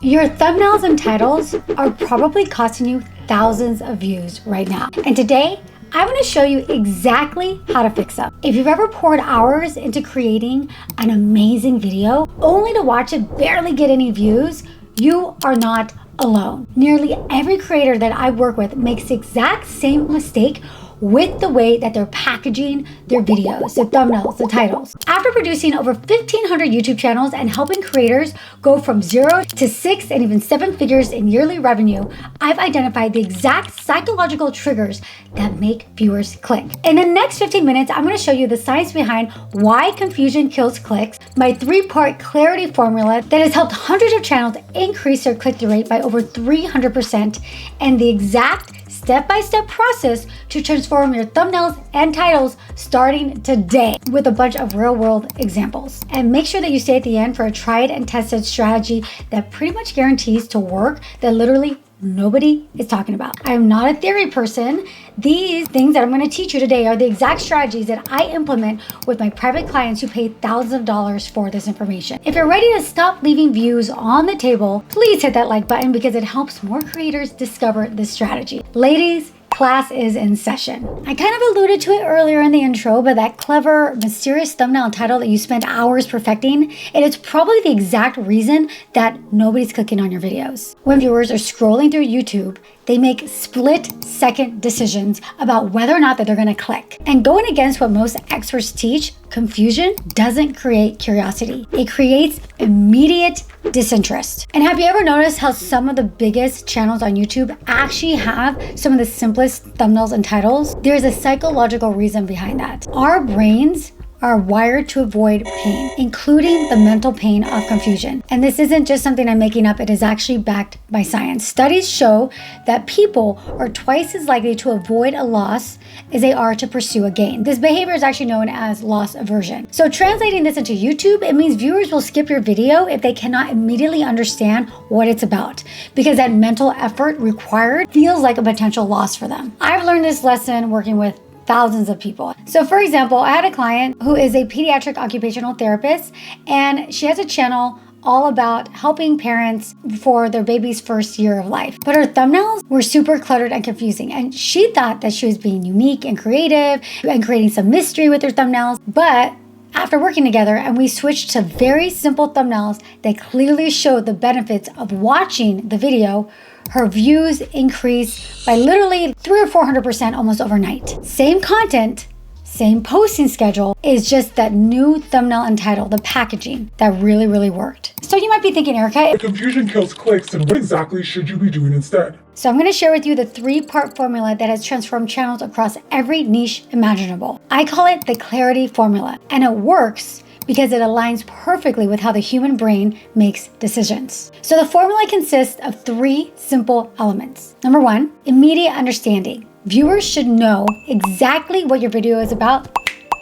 Your thumbnails and titles are probably costing you thousands of views right now. And today, I'm going to show you exactly how to fix them. If you've ever poured hours into creating an amazing video only to watch it barely get any views, you are not alone. Nearly every creator that I work with makes the exact same mistake with the way that they're packaging their videos, the thumbnails, the titles. After producing over 1,500 YouTube channels and helping creators go from 0 to 6 and even 7 figures in yearly revenue, I've identified the exact psychological triggers that make viewers click. In the next 15 minutes, I'm going to show you the science behind why confusion kills clicks, my 3-part clarity formula that has helped hundreds of channels increase their click-through rate by over 300%, and the exact step-by-step process to transform your thumbnails and titles starting today with a bunch of real-world examples. And make sure that you stay at the end for a tried and tested strategy that pretty much guarantees to work, that literally nobody is talking about. I am not a theory person. These things that I'm going to teach you today are the exact strategies that I implement with my private clients who pay thousands of dollars for this information. If you're ready to stop leaving views on the table, please hit that like button because it helps more creators discover this strategy. Ladies, class is in session. I kind of alluded to it earlier in the intro, but that clever, mysterious thumbnail and title that you spent hours perfecting, it is probably the exact reason that nobody's clicking on your videos. When viewers are scrolling through YouTube, they make split-second decisions about whether or not that they're going to click. And going against what most experts teach, confusion doesn't create curiosity. It creates immediate disinterest. And have you ever noticed how some of the biggest channels on YouTube actually have some of the simplest thumbnails and titles? There's a psychological reason behind that. Our brains are wired to avoid pain, including the mental pain of confusion. And this isn't just something I'm making up, it is actually backed by science. Studies show that people are twice as likely to avoid a loss as they are to pursue a gain. This behavior is actually known as loss aversion. So translating this into YouTube, it means viewers will skip your video if they cannot immediately understand what it's about, because that mental effort required feels like a potential loss for them. I've learned this lesson working with thousands of people. So for example, I had a client who is a pediatric occupational therapist, and she has a channel all about helping parents for their baby's first year of life. But her thumbnails were super cluttered and confusing. And she thought that she was being unique and creative and creating some mystery with her thumbnails. But after working together and we switched to very simple thumbnails that clearly showed the benefits of watching the video, her views increased by literally 300 or 400% almost overnight. Same content, same posting schedule, is just that new thumbnail and title, the packaging, that really worked. So you might be thinking, Erika, confusion kills clicks, and what exactly should you be doing instead? So I'm going to share with you the 3-part formula that has transformed channels across every niche imaginable. I call it the clarity formula, and it works because it aligns perfectly with how the human brain makes decisions. So the formula consists of 3 simple elements. Number 1, immediate understanding. Viewers should know exactly what your video is about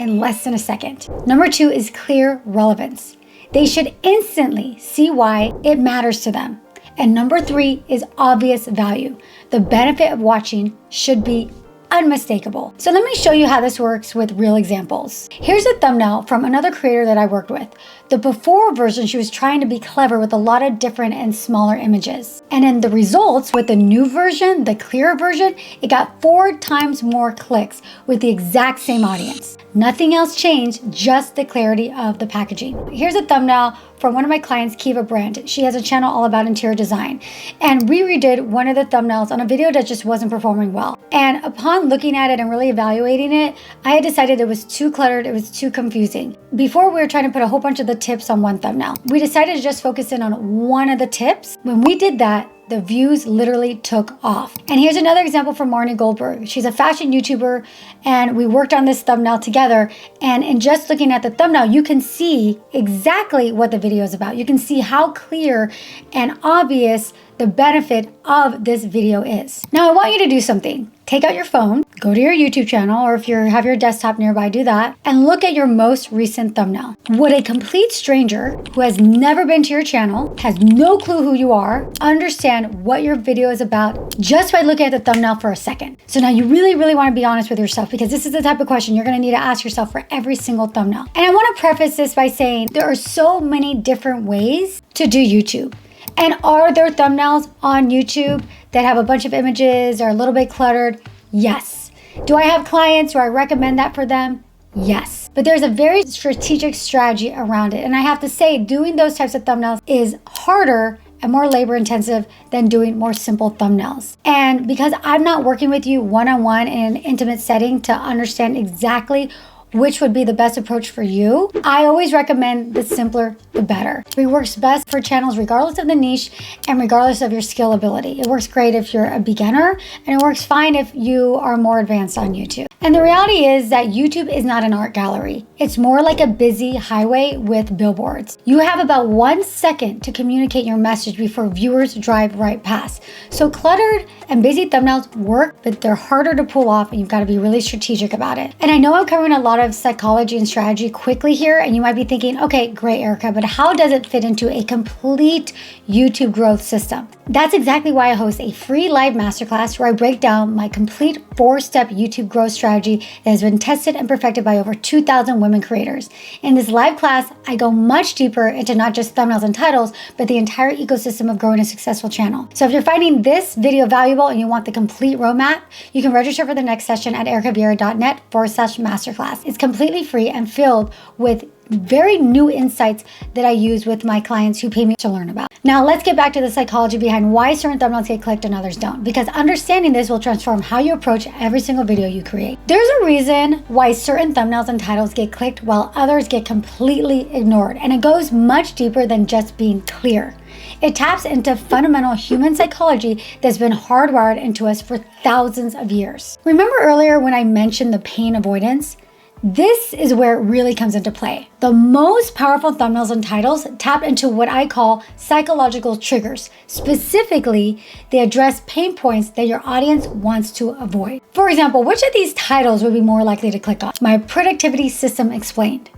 in less than a second. Number 2 is clear relevance. They should instantly see why it matters to them. And number 3 is obvious value. The benefit of watching should be unmistakable. So let me show you how this works with real examples. Here's a thumbnail from another creator that I worked with. The before version, she was trying to be clever with a lot of different and smaller images. And in the results with the new version, the clearer version, it got 4 times more clicks with the exact same audience. Nothing else changed, just the clarity of the packaging. Here's a thumbnail from one of my clients, Kiva Brand. She has a channel all about interior design. And we redid one of the thumbnails on a video that just wasn't performing well. And upon looking at it and really evaluating it, I had decided it was too cluttered, it was too confusing. Before, we were trying to put a whole bunch of the tips on one thumbnail. We decided to just focus in on one of the tips. When we did that, the views literally took off. And here's another example from Marnie Goldberg. She's a fashion YouTuber, and we worked on this thumbnail together. And in just looking at the thumbnail, you can see exactly what the video is about. You can see how clear and obvious the benefit of this video is. Now, I want you to do something. Take out your phone, go to your YouTube channel, or if you have your desktop nearby, do that, and look at your most recent thumbnail. Would a complete stranger who has never been to your channel, has no clue who you are, understand what your video is about just by looking at the thumbnail for a second? So now you really want to be honest with yourself, because this is the type of question you're going to need to ask yourself for every single thumbnail. And I want to preface this by saying there are so many different ways to do YouTube. And are there thumbnails on YouTube that have a bunch of images or a little bit cluttered? Yes. Do I have clients where I recommend that for them? Yes. But there's a very strategic strategy around it. And I have to say, doing those types of thumbnails is harder and more labor intensive than doing more simple thumbnails. And because I'm not working with you one-on-one in an intimate setting to understand exactly which would be the best approach for you, I always recommend the simpler, the better. It works best for channels regardless of the niche and regardless of your skill ability. It works great if you're a beginner, and it works fine if you are more advanced on YouTube. And the reality is that YouTube is not an art gallery. It's more like a busy highway with billboards. You have about 1 second to communicate your message before viewers drive right past. So cluttered and busy thumbnails work, but they're harder to pull off, and you've got to be really strategic about it. And I know I'm covering a lot of psychology and strategy quickly here, and you might be thinking, okay, great, Erika, but how does it fit into a complete YouTube growth system? That's exactly why I host a free live masterclass where I break down my complete 4-step YouTube growth strategy that has been tested and perfected by over 2,000 women creators. In this live class, I go much deeper into not just thumbnails and titles, but the entire ecosystem of growing a successful channel. So if you're finding this video valuable and you want the complete roadmap, you can register for the next session at erikavieira.net/masterclass. It's completely free and filled with very new insights that I use with my clients who pay me to learn about. Now let's get back to the psychology behind why certain thumbnails get clicked and others don't, because understanding this will transform how you approach every single video you create. There's a reason why certain thumbnails and titles get clicked while others get completely ignored, and it goes much deeper than just being clear. It taps into fundamental human psychology that's been hardwired into us for thousands of years. Remember earlier when I mentioned the pain avoidance? This is where it really comes into play. The most powerful thumbnails and titles tap into what I call psychological triggers. Specifically, they address pain points that your audience wants to avoid. For example, which of these titles would be more likely to click on? My productivity system explained.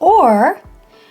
Or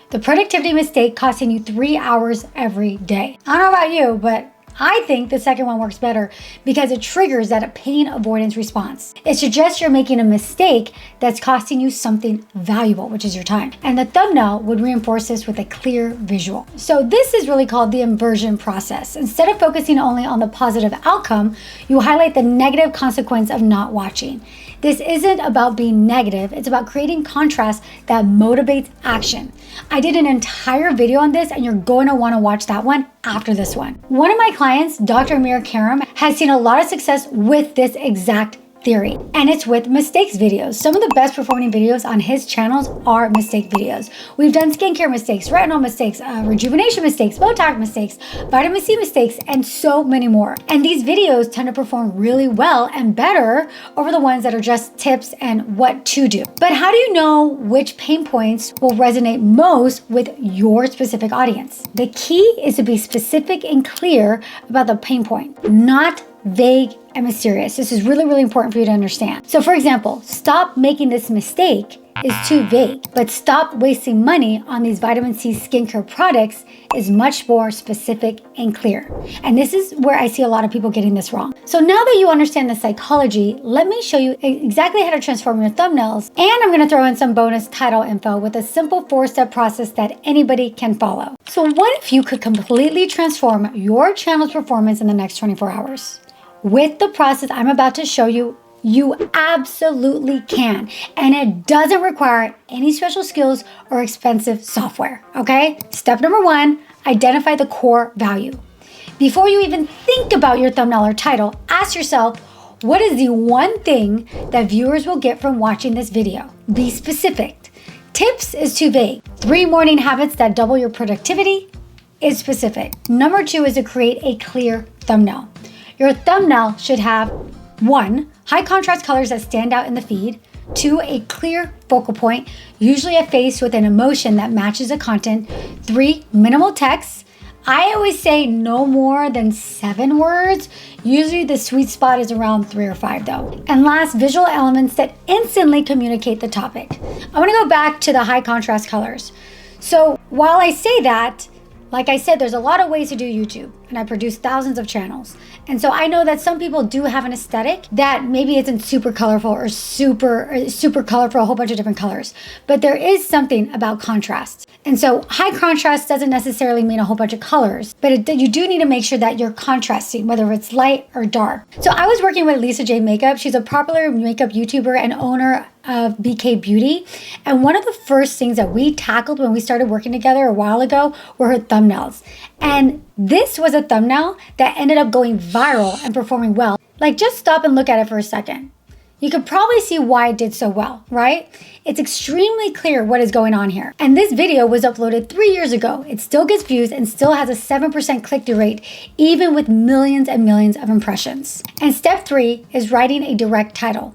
the productivity mistake costing you 3 hours every day. I don't know about you, but I think the second one works better because it triggers that pain avoidance response. It suggests you're making a mistake that's costing you something valuable, which is your time. And the thumbnail would reinforce this with a clear visual. So this is really called the inversion process. Instead of focusing only on the positive outcome, you highlight the negative consequence of not watching. This isn't about being negative, it's about creating contrast that motivates action. I did an entire video on this, and you're going to want to watch that one after this one. One of my clients, Dr. Amir Karam, has seen a lot of success with this exact theory, and it's with mistakes videos. Some of the best performing videos on his channels are mistake videos. We've done skincare mistakes, retinol mistakes, rejuvenation mistakes, Botox mistakes, vitamin C mistakes, and so many more. And these videos tend to perform really well and better over the ones that are just tips and what to do. But how do you know which pain points will resonate most with your specific audience? The key is to be specific and clear about the pain point, not vague and mysterious. This is really, really important for you to understand. So for example, stop making this mistake is too vague, but stop wasting money on these vitamin C skincare products is much more specific and clear. And this is where I see a lot of people getting this wrong. So now that you understand the psychology, let me show you exactly how to transform your thumbnails. And I'm gonna throw in some bonus title info with a simple 4-step process that anybody can follow. So what if you could completely transform your channel's performance in the next 24 hours? With the process I'm about to show you, you absolutely can. And it doesn't require any special skills or expensive software, okay? Step number 1, identify the core value. Before you even think about your thumbnail or title, ask yourself, what is the one thing that viewers will get from watching this video? Be specific. Tips is too vague. 3 morning habits that double your productivity is specific. Number 2 is to create a clear thumbnail. Your thumbnail should have 1, high contrast colors that stand out in the feed. 2, a clear focal point, usually a face with an emotion that matches the content. 3, minimal text. I always say no more than 7 words. Usually the sweet spot is around 3 or 5 though. And last, visual elements that instantly communicate the topic. I want to go back to the high contrast colors. So while I say that, like I said, there's a lot of ways to do YouTube. and I produce thousands of channels. And so I know that some people do have an aesthetic that maybe isn't super colorful or super colorful, a whole bunch of different colors. But there is something about contrast. And so high contrast doesn't necessarily mean a whole bunch of colors, but you do need to make sure that you're contrasting, whether it's light or dark. So I was working with Lisa J Makeup. She's a popular makeup YouTuber and owner of BK Beauty. And one of the first things that we tackled when we started working together a while ago were her thumbnails. And this was a thumbnail that ended up going viral and performing well. Like, just stop and look at it for a second. You could probably see why it did so well, right? It's extremely clear what is going on here. And this video was uploaded 3 years ago. It still gets views and still has a 7% click-through rate, even with millions and millions of impressions. And step 3 is writing a direct title.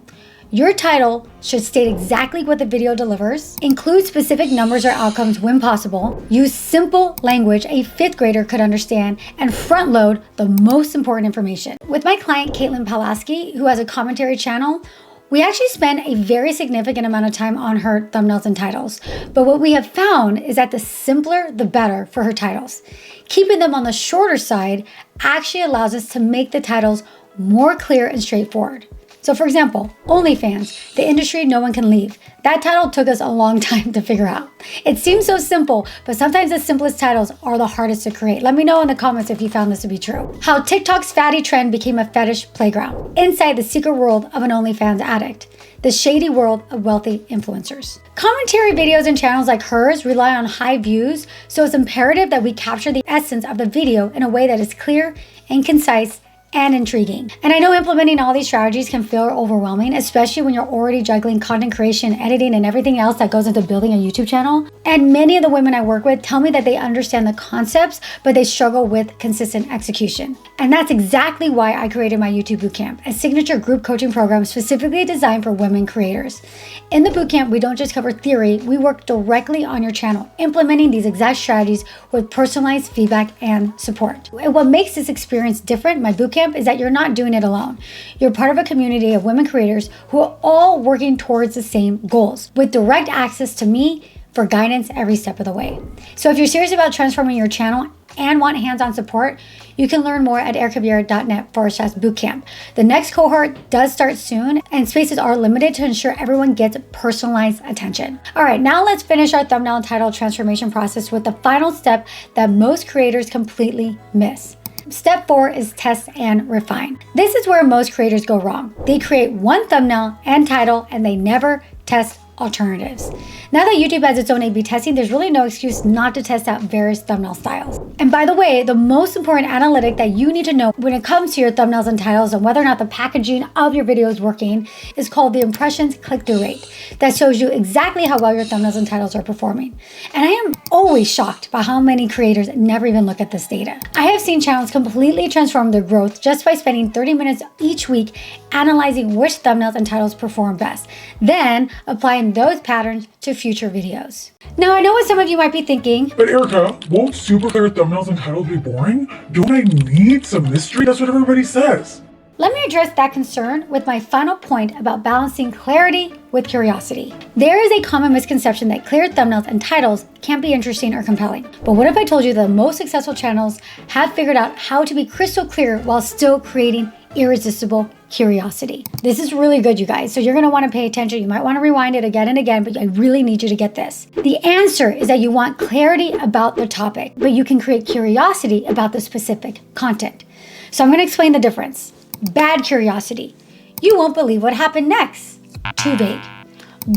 Your title should state exactly what the video delivers, include specific numbers or outcomes when possible, use simple language a 5th grader could understand, and front load the most important information. With my client, Caitlin Pulaski, who has a commentary channel, we actually spend a very significant amount of time on her thumbnails and titles. But what we have found is that the simpler, the better for her titles. Keeping them on the shorter side actually allows us to make the titles more clear and straightforward. So for example, OnlyFans, the industry no one can leave. That title took us a long time to figure out. It seems so simple, but sometimes the simplest titles are the hardest to create. Let me know in the comments if you found this to be true. How TikTok's fatty trend became a fetish playground. Inside the secret world of an OnlyFans addict. The shady world of wealthy influencers. Commentary videos and channels like hers rely on high views, so it's imperative that we capture the essence of the video in a way that is clear and concise and intriguing. And I know implementing all these strategies can feel overwhelming, especially when you're already juggling content creation, editing, and everything else that goes into building a YouTube channel. And many of the women I work with tell me that they understand the concepts, but they struggle with consistent execution. And that's exactly why I created my YouTube Bootcamp, a signature group coaching program specifically designed for women creators. In the bootcamp, we don't just cover theory, we work directly on your channel, implementing these exact strategies with personalized feedback and support. And what makes this experience different, my bootcamp, is that you're not doing it alone. You're part of a community of women creators who are all working towards the same goals, with direct access to me for guidance every step of the way. So if you're serious about transforming your channel and want hands-on support, you can learn more at erikaviera.net/bootcamp. The next cohort does start soon, and spaces are limited to ensure everyone gets personalized attention. All right, now let's finish our thumbnail and title transformation process with the final step that most creators completely miss. Step 4 is test and refine. This is where most creators go wrong. They create one thumbnail and title and they never test alternatives. Now that YouTube has its own A/B testing, there's really no excuse not to test out various thumbnail styles. And by the way, the most important analytic that you need to know when it comes to your thumbnails and titles and whether or not the packaging of your video is working is called the impressions click-through rate. That shows you exactly how well your thumbnails and titles are performing. And I am always shocked by how many creators never even look at this data. I have seen channels completely transform their growth just by spending 30 minutes each week analyzing which thumbnails and titles perform best, then applying those patterns to future videos. Now, I know what some of you might be thinking. But Erika, won't super clear thumbnails and titles be boring? Don't I need some mystery? That's what everybody says. Let me address that concern with my final point about balancing clarity with curiosity. There is a common misconception that clear thumbnails and titles can't be interesting or compelling. But what if I told you that most successful channels have figured out how to be crystal clear while still creating irresistible curiosity? This is really good, you guys. So you're going to want to pay attention. You might want to rewind it again and again, but I really need you to get this. The answer is that you want clarity about the topic, but you can create curiosity about the specific content. So I'm going to explain the difference. Bad curiosity. You won't believe what happened next. Too vague.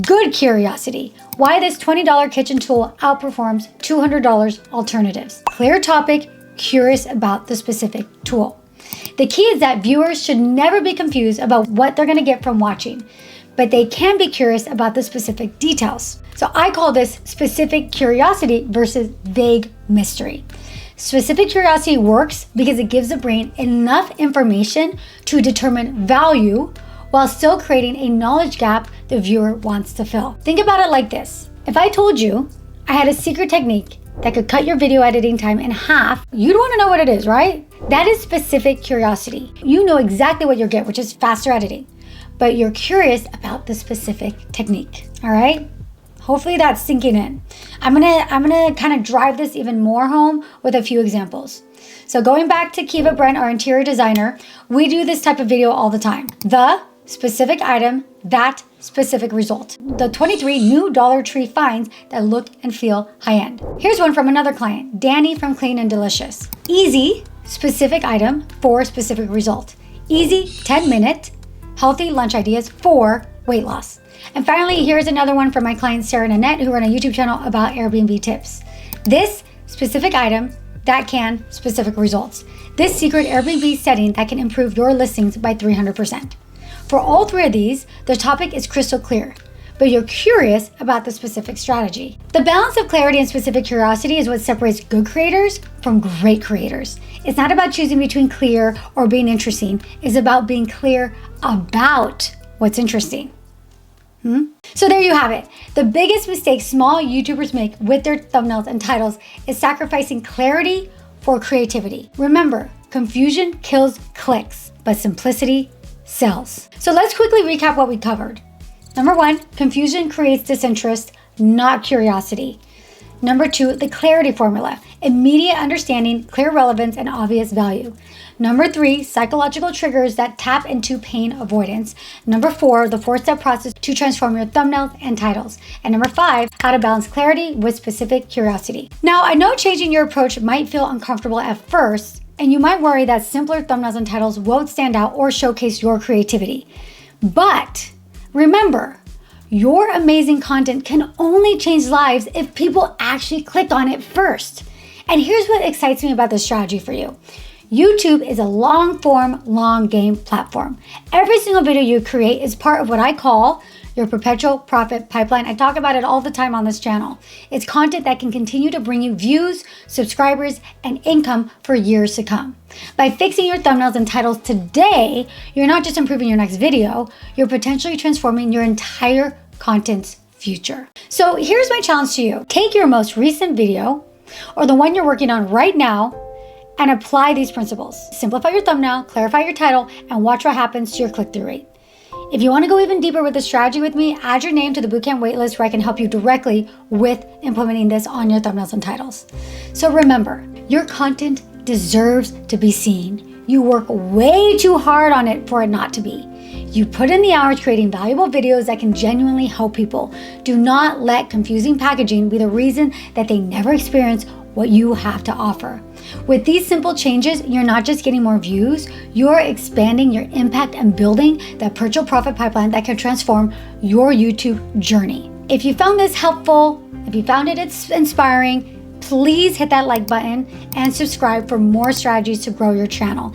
Good curiosity. Why this $20 kitchen tool outperforms $200 alternatives. Clear topic, curious about the specific tool. The key is that viewers should never be confused about what they're going to get from watching, but they can be curious about the specific details. So I call this specific curiosity versus vague mystery. Specific curiosity works because it gives the brain enough information to determine value while still creating a knowledge gap the viewer wants to fill. Think about it like this. If I told you I had a secret technique that could cut your video editing time in half, you'd want to know what it is, right? That is specific curiosity. You know exactly what you'll get, which is faster editing, but you're curious about the specific technique, all right? Hopefully that's sinking in. I'm gonna kind of drive this even more home with a few examples. So going back to Kiva Brent, our interior designer, we do this type of video all the time. The specific item, that specific result. The 23 new Dollar Tree finds that look and feel high-end. Here's one from another client, Danny from Clean and Delicious. Easy, specific item for specific result. Easy 10-minute healthy lunch ideas for weight loss. And finally, here's another one from my client Sarah and Annette, who run a YouTube channel about Airbnb tips. This specific item that can specific results. This secret Airbnb setting that can improve your listings by 300%. For all three of these, the topic is crystal clear, but you're curious about the specific strategy. The balance of clarity and specific curiosity is what separates good creators from great creators. It's not about choosing between clear or being interesting. It's about being clear about what's interesting. So there you have it. The biggest mistake small YouTubers make with their thumbnails and titles is sacrificing clarity for creativity. Remember, confusion kills clicks, but simplicity sells. So let's quickly recap what we covered. Number 1, confusion creates disinterest, not curiosity. Number 2, the clarity formula, immediate understanding, clear relevance, and obvious value. Number 3, psychological triggers that tap into pain avoidance. Number 4, the 4-step process to transform your thumbnails and titles. And number 5, how to balance clarity with specific curiosity. Now, I know changing your approach might feel uncomfortable at first, and you might worry that simpler thumbnails and titles won't stand out or showcase your creativity. But remember, your amazing content can only change lives if people actually click on it first. And here's what excites me about this strategy for you. YouTube is a long form, long game platform. Every single video you create is part of what I call your perpetual profit pipeline. I talk about it all the time on this channel. It's content that can continue to bring you views, subscribers, and income for years to come. By fixing your thumbnails and titles today, you're not just improving your next video, you're potentially transforming your entire content's future. So here's my challenge to you. Take your most recent video or the one you're working on right now and apply these principles. Simplify your thumbnail, clarify your title, and watch what happens to your click-through rate. If you want to go even deeper with this strategy with me, add your name to the bootcamp waitlist where I can help you directly with implementing this on your thumbnails and titles. So remember, your content deserves to be seen. You work way too hard on it for it not to be. You put in the hours creating valuable videos that can genuinely help people. Do not let confusing packaging be the reason that they never experience what you have to offer. With these simple changes, you're not just getting more views, you're expanding your impact and building that perpetual profit pipeline that can transform your YouTube journey. If you found this helpful, if you found it inspiring, please hit that like button and subscribe for more strategies to grow your channel.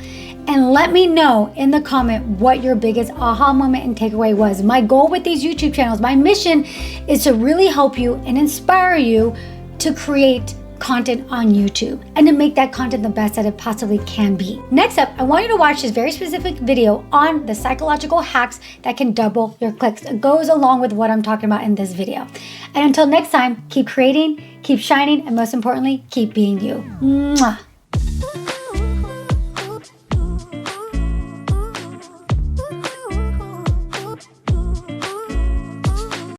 And let me know in the comment what your biggest aha moment and takeaway was. My goal with these YouTube channels, my mission is to really help you and inspire you to create content on YouTube and to make that content the best that it possibly can be. Next up, I want you to watch this very specific video on the psychological hacks that can double your clicks. It goes along with what I'm talking about in this video. And until next time, keep creating, keep shining, and most importantly, keep being you. Mwah.